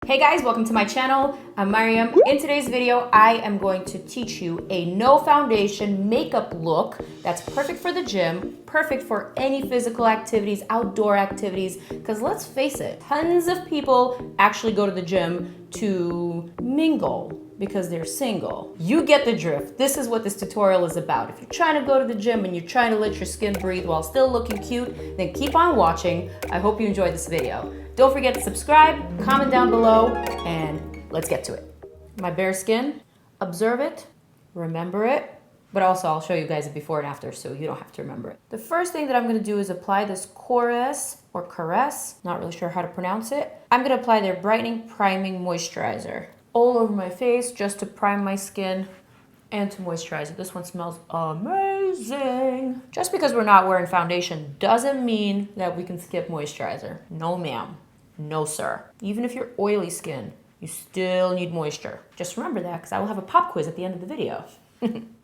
Hey guys, welcome to my channel. I'm Maryam. In today's video, I am going to teach you a no foundation makeup look that's perfect for the gym, perfect for any physical activities, outdoor activities, because let's face it, tons of people actually go to the gym to mingle because they're single. You get the drift. This is what this tutorial is about. If you're trying to go to the gym and you're trying to let your skin breathe while still looking cute, then keep on watching. I hope you enjoyed this video. Don't forget to subscribe, comment down below, and let's get to it. My bare skin, observe it, remember it, but also I'll show you guys a before and after so you don't have to remember it. The first thing that I'm gonna do is apply this KORRES or KORRES, not really sure how to pronounce it. I'm gonna apply their Brightening Priming Moisturizer all over my face just to prime my skin and to moisturize it. This one smells amazing. Just because we're not wearing foundation doesn't mean that we can skip moisturizer. No ma'am, no sir. Even if you're oily skin, you still need moisture. Just remember that because I will have a pop quiz at the end of the video.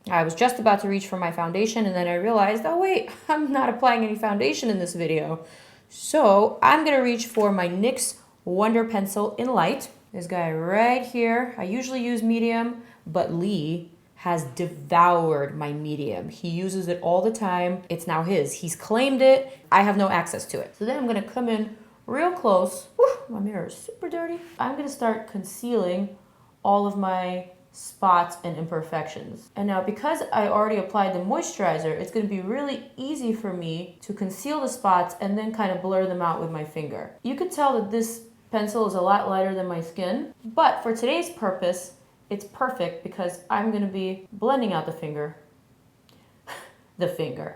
I was just about to reach for my foundation and then I realized, oh wait, I'm not applying any foundation in this video. So I'm gonna reach for my NYX Wonder Pencil in Light. This guy right here, I usually use medium, but Lee has devoured my medium. He uses it all the time. It's now his. He's claimed it. I have no access to it. So then I'm gonna come in real close. Whew, my mirror is super dirty. I'm gonna start concealing all of my spots and imperfections. And now because I already applied the moisturizer, it's gonna be really easy for me to conceal the spots and then kind of blur them out with my finger. You can tell that this pencil is a lot lighter than my skin, but for today's purpose, it's perfect because I'm gonna be blending out the finger.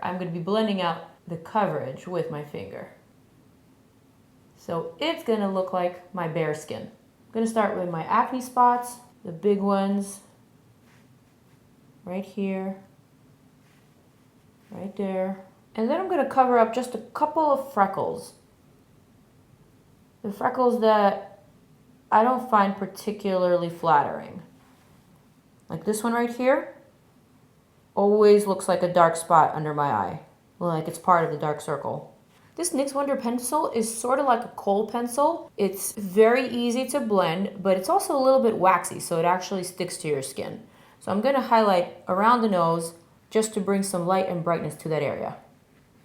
I'm gonna be blending out the coverage with my finger. So it's gonna look like my bare skin. I'm gonna start with my acne spots, the big ones, right here, right there. And then I'm gonna cover up just a couple of freckles. The freckles that I don't find particularly flattering. Like this one right here, always looks like a dark spot under my eye, like it's part of the dark circle. This NYX Wonder Pencil is sort of like a kohl pencil. It's very easy to blend, but it's also a little bit waxy, so it actually sticks to your skin. So I'm gonna highlight around the nose just to bring some light and brightness to that area.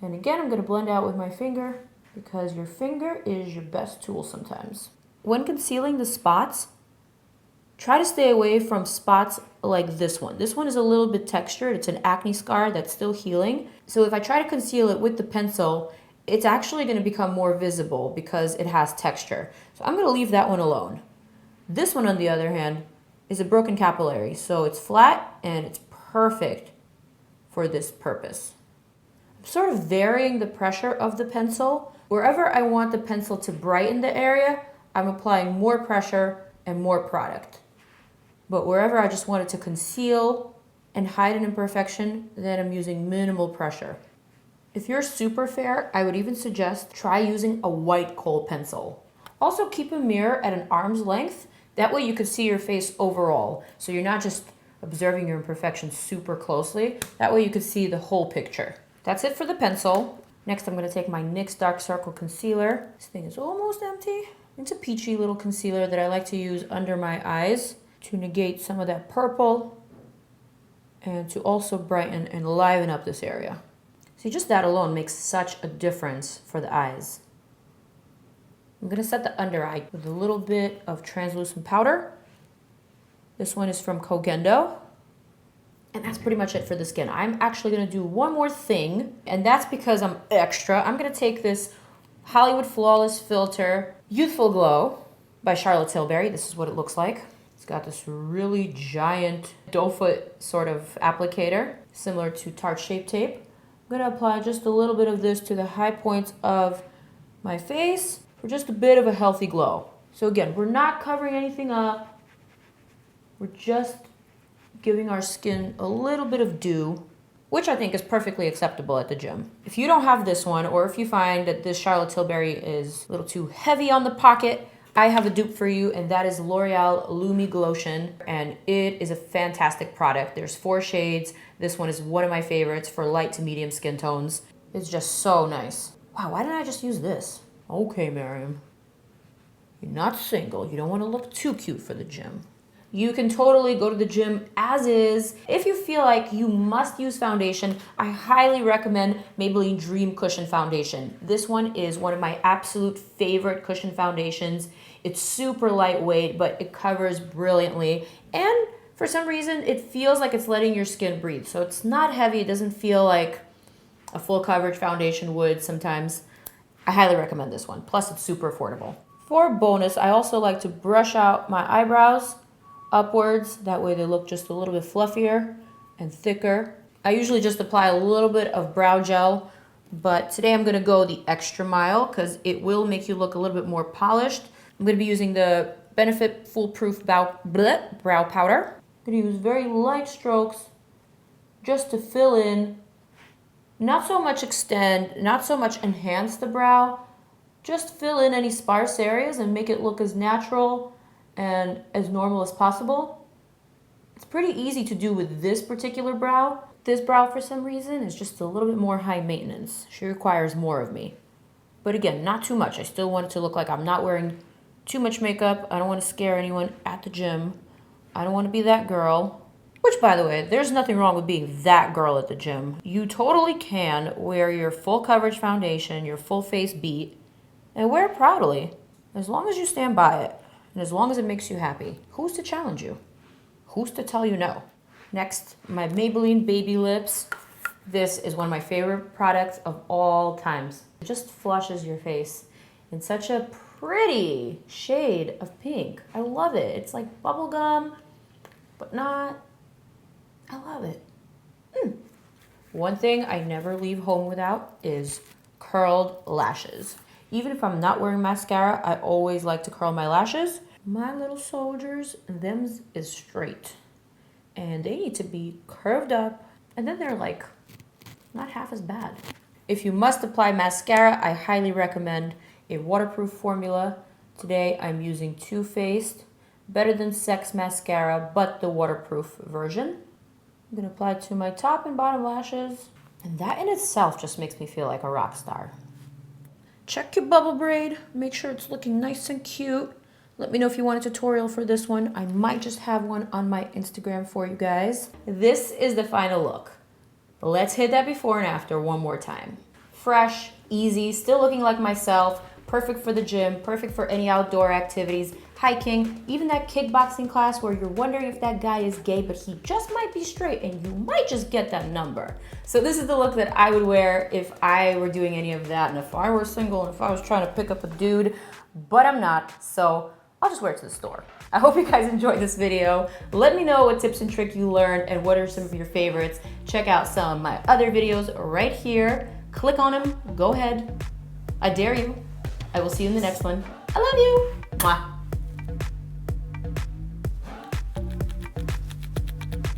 And again, I'm gonna blend out with my finger because your finger is your best tool sometimes. When concealing the spots, try to stay away from spots like this one. This one is a little bit textured. It's an acne scar that's still healing. So if I try to conceal it with the pencil, it's actually going to become more visible because it has texture. So I'm going to leave that one alone. This one, on the other hand, is a broken capillary. So it's flat and it's perfect for this purpose. I'm sort of varying the pressure of the pencil. Wherever I want the pencil to brighten the area, I'm applying more pressure and more product. But wherever I just want it to conceal and hide an imperfection, then I'm using minimal pressure. If you're super fair, I would even suggest try using a white kohl pencil. Also keep a mirror at an arm's length. That way you can see your face overall. So you're not just observing your imperfections super closely. That way you can see the whole picture. That's it for the pencil. Next I'm gonna take my NYX Dark Circle Concealer. This thing is almost empty. It's a peachy little concealer that I like to use under my eyes to negate some of that purple and to also brighten and liven up this area. See, just that alone makes such a difference for the eyes. I'm gonna set the under eye with a little bit of translucent powder. This one is from Kogendo. And that's pretty much it for the skin. I'm actually gonna do one more thing, and that's because I'm extra. I'm gonna take this Hollywood Flawless Filter Youthful Glow by Charlotte Tilbury. This is what it looks like. It's got this really giant doe foot sort of applicator, similar to Tarte Shape Tape. I'm gonna apply just a little bit of this to the high points of my face for just a bit of a healthy glow. So again, we're not covering anything up. We're just giving our skin a little bit of dew, which I think is perfectly acceptable at the gym. If you don't have this one, or if you find that this Charlotte Tilbury is a little too heavy on the pocket, I have a dupe for you, and that is L'Oreal Lumi Glotion, and it is a fantastic product. There's 4 shades. This one is one of my favorites for light to medium skin tones. It's just so nice. Wow, why didn't I just use this? Okay, Maryam. You're not single. You don't want to look too cute for the gym. You can totally go to the gym as is. If you feel like you must use foundation, I highly recommend Maybelline Dream Cushion Foundation. This one is one of my absolute favorite cushion foundations. It's super lightweight, but it covers brilliantly. And for some reason, it feels like it's letting your skin breathe. So it's not heavy. It doesn't feel like a full coverage foundation would sometimes. I highly recommend this one. Plus, it's super affordable. For bonus, I also like to brush out my eyebrows upwards. That way they look just a little bit fluffier and thicker. I usually just apply a little bit of brow gel, but today I'm gonna go the extra mile because it will make you look a little bit more polished. I'm gonna be using the Benefit Foolproof Brow Powder. I'm gonna use very light strokes just to fill in, not so much extend, not so much enhance the brow, just fill in any sparse areas and make it look as natural and as normal as possible. It's pretty easy to do with this particular brow. This brow, for some reason, is just a little bit more high maintenance. She requires more of me. But again, not too much. I still want it to look like I'm not wearing too much makeup. I don't want to scare anyone at the gym. I don't want to be that girl. Which, by the way, there's nothing wrong with being that girl at the gym. You totally can wear your full coverage foundation, your full face beat, and wear it proudly, as long as you stand by it. And as long as it makes you happy. Who's to challenge you? Who's to tell you no? Next, my Maybelline Baby Lips. This is one of my favorite products of all times. It just flushes your face in such a pretty shade of pink. I love it. It's like bubblegum, but not. I love it. One thing I never leave home without is curled lashes. Even if I'm not wearing mascara, I always like to curl my lashes. My little soldiers, them's is straight. And they need to be curved up, and then they're like, not half as bad. If you must apply mascara, I highly recommend a waterproof formula. Today I'm using Too Faced Better Than Sex Mascara, but the waterproof version. I'm gonna apply it to my top and bottom lashes, and that in itself just makes me feel like a rock star. Check your bubble braid, make sure it's looking nice and cute. Let me know if you want a tutorial for this one. I might just have one on my Instagram for you guys. This is the final look. Let's hit that before and after one more time. Fresh, easy, still looking like myself, perfect for the gym, perfect for any outdoor activities, hiking, even that kickboxing class where you're wondering if that guy is gay, but he just might be straight and you might just get that number. So this is the look that I would wear if I were doing any of that and if I were single and if I was trying to pick up a dude, but I'm not, so I'll just wear it to the store. I hope you guys enjoyed this video. Let me know what tips and tricks you learned and what are some of your favorites. Check out some of my other videos right here. Click on them, go ahead. I dare you. I will see you in the next one. I love you. Mwah.